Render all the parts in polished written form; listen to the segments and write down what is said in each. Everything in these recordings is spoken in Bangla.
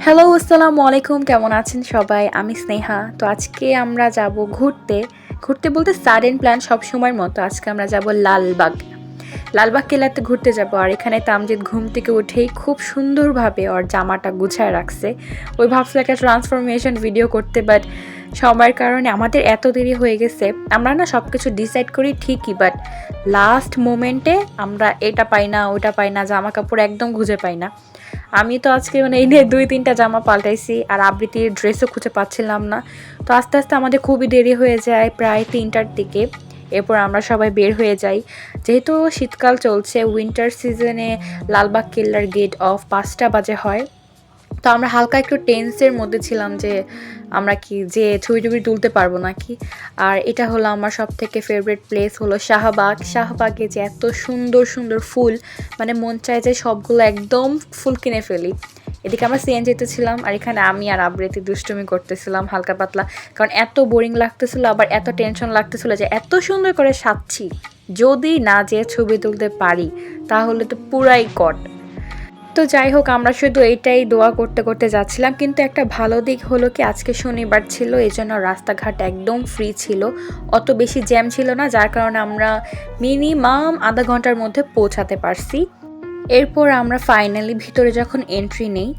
হ্যালো, আসসালামু আলাইকুম। কেমন আছেন সবাই? আমি স্নেহা। তো আজকে আমরা যাব ঘুরতে। ঘুরতে বলতে সাডেন প্ল্যান সবসময়ের মতো। আজকে আমরা যাব লালবাগ। লালবাগ কেল্লাতে ঘুরতে যাব। আর এখানে তামজিৎ ঘুম থেকে উঠেই খুব সুন্দরভাবে ওর জামাটা গুছায় রাখছে। ওই ভাবছিল একটা ট্রান্সফরমেশন ভিডিও করতে, বাট সময়ের কারণে আমাদের এত দেরি হয়ে গেছে। আমরা না সব কিছু ডিসাইড করি ঠিকই, বাট লাস্ট মোমেন্টে আমরা এটা পাই না, ওটা পাই না, জামা কাপড় একদম খুঁজে পাই না। আমি তো আজকে এই নিয়ে 2-3টা জামা পাল্টাইছি, আর আবৃত্তির ড্রেসও খুঁজে পাচ্ছিলাম না। তো আস্তে আস্তে আমাদের খুবই দেরি হয়ে যায়, প্রায় 3টার দিকে। এরপর আমরা সবাই বের হয়ে যাই। যেহেতু শীতকাল চলছে, উইন্টার সিজনে লালবাগ কেল্লার গেট অফ 5টা বাজে হয়। তো আমরা হালকা একটু টেন্সের মধ্যে ছিলাম যে আমরা কি যে ছবি টবি তুলতে পারবো নাকি। আর এটা হলো আমার সব থেকে ফেভারিট প্লেস হলো শাহবাগ। শাহবাগে যে এত সুন্দর সুন্দর ফুল, মানে মন চায় যে সবগুলো একদম ফুল কিনে ফেলি। এদিকে আমরা সিএনজিতে ছিলাম, আর এখানে আমি আর আবৃত্তি দুষ্টুমি করতেছিলাম হালকা পাতলা, কারণ এত বোরিং লাগতেছিল, আবার এত টেনশন লাগতেছিল যে এত সুন্দর করে সাজছি, যদি না যে ছবি তুলতে পারি তাহলে তো পুরাই কট। তো যাই হোক, আমরা শুধু এইটাই দোয়া করতে করতে যাচ্ছিলাম। কিন্তু একটা ভালো দিক হলো কি, আজকে শনিবার ছিল, এই জন্য রাস্তাঘাট একদম ফ্রি ছিল, অত বেশি জ্যাম ছিল না, যার কারণে আমরা মিনিমাম আধা ঘন্টার মধ্যে পৌঁছাতে পারছি। এরপর আমরা ফাইনালি ভিতরে যখন এন্ট্রি নেই,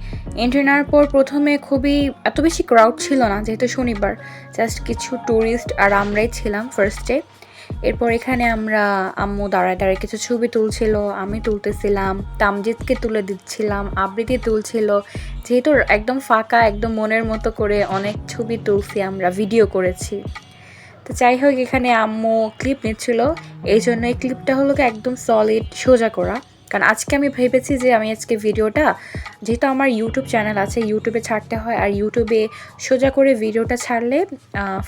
এন্ট্রি নেওয়ার পর প্রথমে খুবই এত বেশি ক্রাউড ছিল না, যেহেতু শনিবার, জাস্ট কিছু ট্যুরিস্ট আর আমরাই ছিলাম ফার্স্টে। এরপর এখানে আমরা আম্মু দাঁড়ায় দাঁড়ায় কিছু ছবি তুলছিল, আমি তুলতেছিলাম, তামজিৎকে তুলে দিচ্ছিলাম, আবৃত্তি তুলছিল। যেহেতু একদম ফাঁকা, একদম মনের মতো করে অনেক ছবি তুলছি, আমরা ভিডিও করেছি। তো যাই হোক, এখানে আম্মু ক্লিপ নিচ্ছিল, এই জন্য এই ক্লিপটা হলো একদম সলিড সোজা করা। কারণ আজকে আমি ভেবেছি যে আমি আজকে ভিডিওটা, যেহেতু আমার ইউটিউব চ্যানেল আছে, ইউটিউবে ছাড়তে হয়, আর ইউটিউবে সোজা করে ভিডিওটা ছাড়লে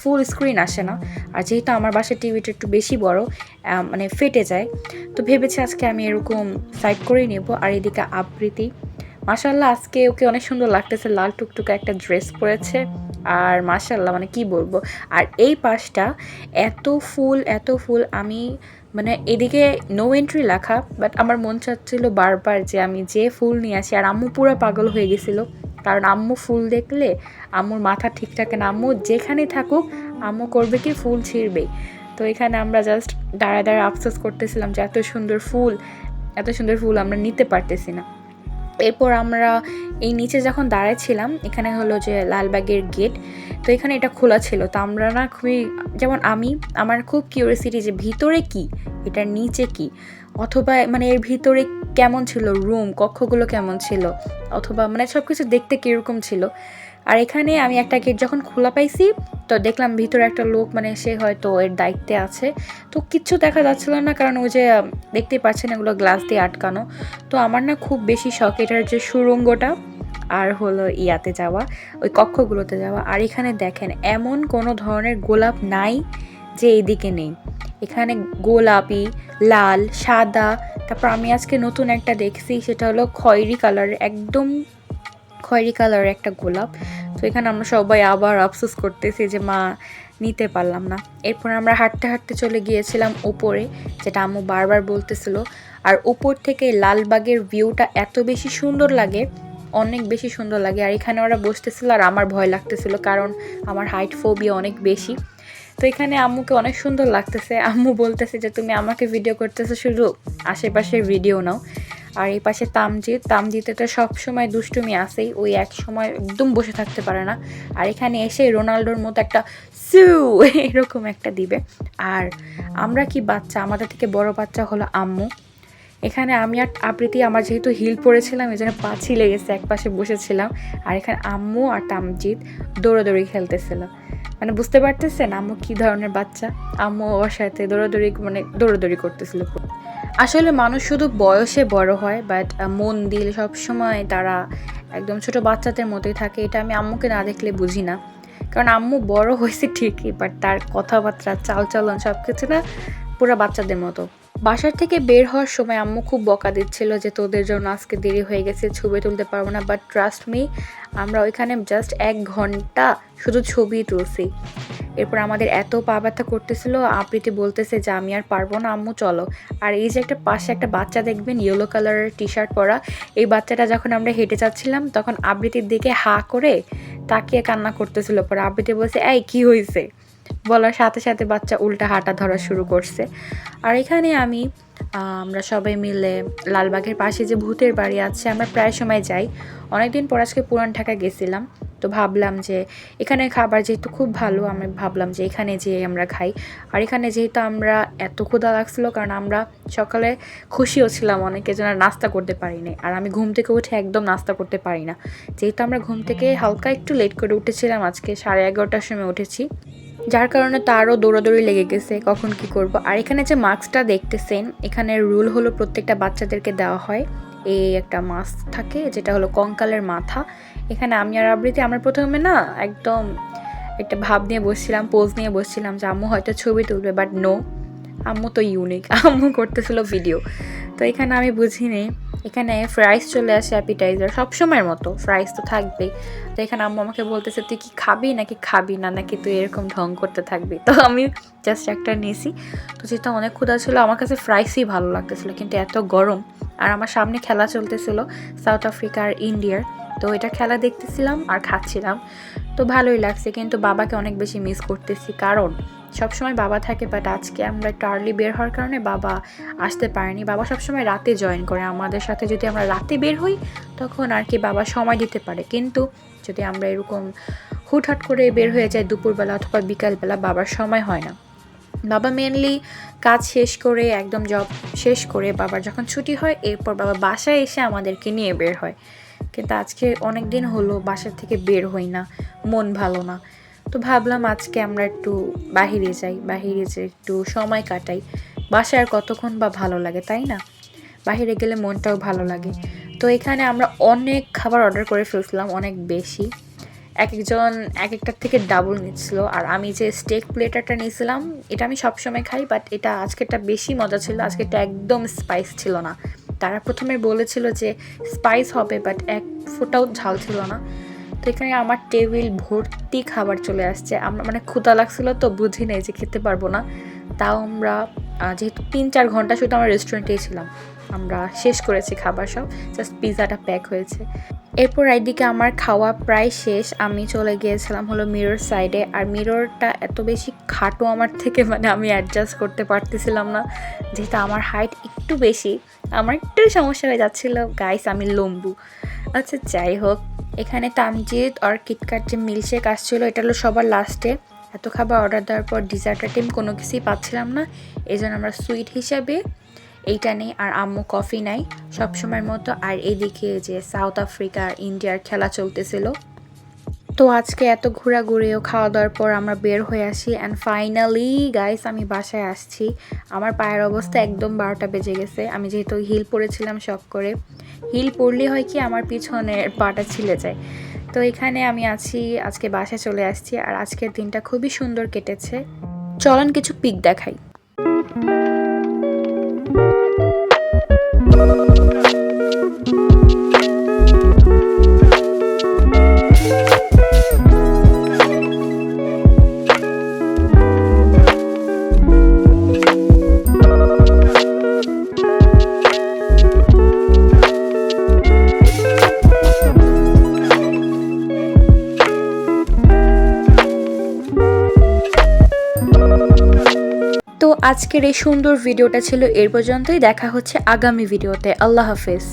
ফুল স্ক্রিন আসে না। আর যেহেতু আমার বাসার টিভিটা একটু বেশি বড়, মানে ফেটে যায়, তো ভেবেছি আজকে আমি এরকম সাইড করেই নেব। আর এদিকে আবৃত্তি, মাশাল্লাহ আজকে ওকে অনেক সুন্দর লাগতেছে, লাল টুকটুকে একটা ড্রেস পরেছে, আর মাশাল্লাহ মানে কি বলবো। আর এই পাশটা এত ফুল এত ফুল, আমি মানে এদিকে নো এন্ট্রি লেখা, বাট আমার মন চাচ্ছিল বারবার যে আমি যে ফুল নিয়ে আসি। আর আম্মু পুরো পাগল হয়ে গেছিলো, কারণ আম্মু ফুল দেখলে আম্মুর মাথা ঠিক থাকে না, আম্মু যেখানে থাকুক আম্মু করবে কি ফুল ছিঁড়বেই। তো এখানে আমরা জাস্ট দাঁড়ায় দাঁড়ায় আফসোস করতেছিলাম যে এত সুন্দর ফুল, এত সুন্দর ফুল আমরা নিতে পারতেছি না। এরপর আমরা এই নিচে যখন দাঁড়াইছিলাম, এখানে হলো যে লালবাগের গেট, তো এখানে এটা খোলা ছিল। তো আমরা না খুবই, যেমন আমার খুব কিউরিয়াসিটি যে ভিতরে কি, এটার নিচে কি, অথবা মানে এর ভিতরে কেমন ছিল রুম, কক্ষগুলো কেমন ছিল, অথবা মানে সব কিছু দেখতে কীরকম ছিল। আর এখানে আমি একটা গেট যখন খোলা পাইছি, তো দেখলাম ভিতরে একটা লোক, মানে সে হয়তো এর দায়িত্বে আছে। তো কিচ্ছু দেখা যাচ্ছিল না, কারণ ওই যে দেখতেই পাচ্ছেন এগুলো গ্লাস দিয়ে আটকানো। তো আমার না খুব বেশি শখ এটার যে সুড়ঙ্গটা, আর হলো ইয়াতে যাওয়া, ওই কক্ষগুলোতে যাওয়া। আর এখানে দেখেন এমন কোনো ধরনের গোলাপ নাই যে এইদিকে নেই, এখানে গোলাপি, লাল, সাদা, তারপর আমি আজকে নতুন একটা দেখছি, সেটা হলো খয়েরি কালারের, একদম খয়েরি কালারের একটা গোলাপ। তো এখানে আমরা সবাই আবার আফসোস করতেছি যে মা নিতে পারলাম না। এরপর আমরা হাঁটতে হাঁটতে চলে গিয়েছিলাম ওপরে, যেটা আম্মু বারবার বলতেছিল। আর উপর থেকে লালবাগের ভিউটা এত বেশি সুন্দর লাগে, অনেক বেশি সুন্দর লাগে। আর এখানে ওরা বসতেছিল, আর আমার ভয় লাগতেছিল, কারণ আমার হাইট ফোবিয়া অনেক বেশি। তো এখানে আম্মুকে অনেক সুন্দর লাগতেছে, আম্মু বলতেছে যে তুমি আমাকে ভিডিও করতেছো, শুধু আশেপাশের ভিডিও নাও। আর এই পাশে তামজিতে তো সবসময় দুষ্টুমি আসেই, ওই এক সময় একদম বসে থাকতে পারে না। আর এখানে এসে রোনাল্ডোর মতো একটা সিউ এরকম একটা দিবে। আর আমরা কি বাচ্চা, আমাদের থেকে বড় বাচ্চা হলো আম্মু। এখানে আমি আর আবৃত্তি, আমার যেহেতু হিল পরেছিলাম এই জন্য পা ছিলে গেছে, এক পাশে বসেছিলাম। আর এখানে আম্মু আর তামজিৎ দৌড়াদৌড়ি খেলতেছিল, মানে বুঝতে পারতেছেন আম্মু কী ধরনের বাচ্চা। আম্মু ওর সাথে দৌড়াদৌড়ি করতেছিল। আসলে মানুষ শুধু বয়সে বড় হয়, বাট মন দিল সবসময় তারা একদম ছোট বাচ্চাদের মতোই থাকে। এটা আমি আম্মুকে না দেখলে বুঝি না, কারণ আম্মু বড় হয়েছে ঠিকই, বাট তার কথাবার্তা, চালচলন সব কিছু না পুরো বাচ্চাদের মতো। বাসার থেকে বের হওয়ার সময় আম্মু খুব বকা দিচ্ছিল যে তোদের জন্য আজকে দেরি হয়ে গেছে, ছবি তুলতে পারবো না। বাট ট্রাস্ট মি, আমরা ওইখানে জাস্ট 1 ঘন্টা শুধু ছবি তুলছি। এরপর আমাদের এত পা ব্যথা করতেছিল, আবৃত্তি বলতেছে যে আমি আর পারবো না আম্মু চলো। আর এই যে একটা পাশে একটা বাচ্চা দেখবেন ইয়েলো কালারের টি শার্ট পরা, এই বাচ্চাটা যখন আমরা হেঁটে যাচ্ছিলাম তখন আবৃত্তির দিকে হা করে তাকিয়ে কান্না করতেছিল। পরে আবৃত্তি বলছে এই কি হয়েছে, বলার সাথে সাথে বাচ্চা উল্টা হাঁটা ধরা শুরু করছে। আর এখানে আমরা সবাই মিলে লালবাগের পাশে যে ভূতের বাড়ি আছে আমরা প্রায় সময় যাই। অনেকদিন পর আজকে পুরান ঢাকা গেছিলাম, তো ভাবলাম যে এখানে খাবার যেহেতু খুব ভালো, আমি ভাবলাম যে এখানে যেয়ে আমরা খাই। আর এখানে যেহেতু আমরা এত ক্ষুধা লাগছিল, কারণ আমরা সকালে খুশিও ছিলাম অনেকের জন্য নাস্তা করতে পারিনি, আর আমি ঘুম থেকে উঠে একদম নাস্তা করতে পারি না। যেহেতু আমরা ঘুম থেকে হালকা একটু লেট করে উঠেছিলাম, আজকে 11:30টার সময় উঠেছি, যার কারণে তারও দৌড়াদৌড়ি লেগে গেছে কখন কি করব। আর এখানে যে মাস্কটা দেখতেছেন, এখানে রুল হলো প্রত্যেকটা বাচ্চাদেরকে দেওয়া হয় এই একটা মাস্ক থাকে, যেটা হলো কঙ্কালের মাথা। এখানে আমি আর আবৃত্তি আমরা প্রথমে না একদম একটা ভাব নিয়ে বসছিলাম, পোজ নিয়ে বসছিলাম যে আম্মু হয়তো ছবি তুলবে, বাট নো, আম্মু তো ইউনিক, আম্মু করতেছিল ভিডিও। তো এখানে আমি বুঝিনি, এখানে ফ্রাইস চলে আসে অ্যাপিটাইজার, সবসময়ের মতো ফ্রাইস তো থাকবেই। তো এখানে আম্মু আমাকে বলতেছে তুই কি খাবি নাকি খাবি না, নাকি তুই এরকম ঢং করতে থাকবি। তো আমি জাস্ট একটা নিয়েছি। তো যেটা অনেক ক্ষুধা ছিল, আমার কাছে ফ্রাইসই ভালো লাগতেছিল, কিন্তু এত গরম আর আমার সামনে খেলা চলতেছিল সাউথ আফ্রিকা আর ইন্ডিয়ার, তো এটা খেলা দেখতেছিলাম আর খাচ্ছিলাম। তো ভালোই লাগছে, কিন্তু বাবাকে অনেক বেশি মিস করতেছি, কারণ সবসময় বাবা থাকে, বাট আজকে আমরা একটু আর্লি বের হওয়ার কারণে বাবা আসতে পারেনি। বাবা সবসময় রাতে জয়েন করে আমাদের সাথে, যদি আমরা রাতে বের হই তখন আর কি বাবা সময় দিতে পারে, কিন্তু যদি আমরা এরকম হুটহাট করে বের হয়ে যাই দুপুরবেলা অথবা বিকালবেলা, বাবার সময় হয় না। বাবা মেনলি কাজ শেষ করে একদম জব শেষ করে বাবার যখন ছুটি হয়, এরপর বাবা বাসায় এসে আমাদেরকে নিয়ে বের হয়। কিন্তু আজকে অনেক দিন হলো বাসা থেকে বের হই না, মন ভালো না। তো ভাবলাম আজকে আমরা একটু বাহিরে যাই, বাহিরে যে একটু সময় কাটাই। বাসায় আর কতক্ষণ বা ভালো লাগে, তাই না? বাহিরে গেলে মনটাও ভালো লাগে। তো এখানে আমরা অনেক খাবার অর্ডার করে ফেলছিলাম, অনেক বেশি, এক একজন এক একটার থেকে ডাবল নিচ্ছিল। আর আমি যে স্টেক প্লেটারটা নিয়েছিলাম, এটা আমি সবসময় খাই, বাট এটা আজকেরটা বেশি মজা ছিল, আজকেরটা একদম স্পাইস ছিল না। তারা প্রথমে বলেছিল যে স্পাইস হবে, বাট এক ফোঁটাও ঝাল ছিল না। তো এখানে আমার টেবিল ভর্তি খাবার চলে আসছে, আমরা মানে ক্ষুধা লাগছিল তো বুঝি নেই যে খেতে পারবো না। তাও আমরা যেহেতু 3-4 ঘন্টা শুধু আমরা রেস্টুরেন্টেই ছিলাম, আমরা শেষ করেছি খাবার সব, জাস্ট পিৎজাটা প্যাক হয়েছে। এরপর একদিকে আমার খাওয়া প্রায় শেষ, আমি চলে গিয়েছিলাম হলো মিরর সাইডে। আর মিররটা এত বেশি খাটো আমার থেকে, মানে আমি অ্যাডজাস্ট করতে পারতেছিলাম না, যেহেতু আমার হাইট একটু বেশি, আমার একটু সমস্যা হয়ে যাচ্ছিলো। গাইস আমি লম্বু। আচ্ছা যাই হোক, এখানে তামজিদ আর কিটক্যাট যে মিল্কশেক আসছিলো, এটা হলো সবার লাস্টে। এত খাবার অর্ডার দেওয়ার পর ডিজার্ট আইটেম কোনো কিছুই পাচ্ছিলাম না, এই জন্য আমরা সুইট হিসাবে এইটা নেই। আর আম্মু কফি নাই সবসময়ের মতো। আর এইদিকে যে সাউথ আফ্রিকা আর ইন্ডিয়ার খেলা চলতেছিল। তো আজকে এত ঘোরাঘুরি ও খাওয়া দাওয়ার পর আমরা বের হয়ে আসি, অ্যান্ড ফাইনালি গাইস আমি বাসায় আসছি। আমার পায়ের অবস্থা একদম 12টা বেজে গেছে। আমি যেহেতু হিল পরেছিলাম শখ করে, হিল পরলে হয় কি আমার পিছনের পাটা ছিলে যায়। তো এখানে আমি আছি, আজকে বাসায় চলে আসছি। আর আজকের দিনটা খুবই সুন্দর কেটেছে। চলেন কিছু পিক দেখাই। তো আজকের এই সুন্দর ভিডিওটা ছিল এর পর্যন্তই। দেখা হচ্ছে আগামী ভিডিওতে। আল্লাহ হাফেজ।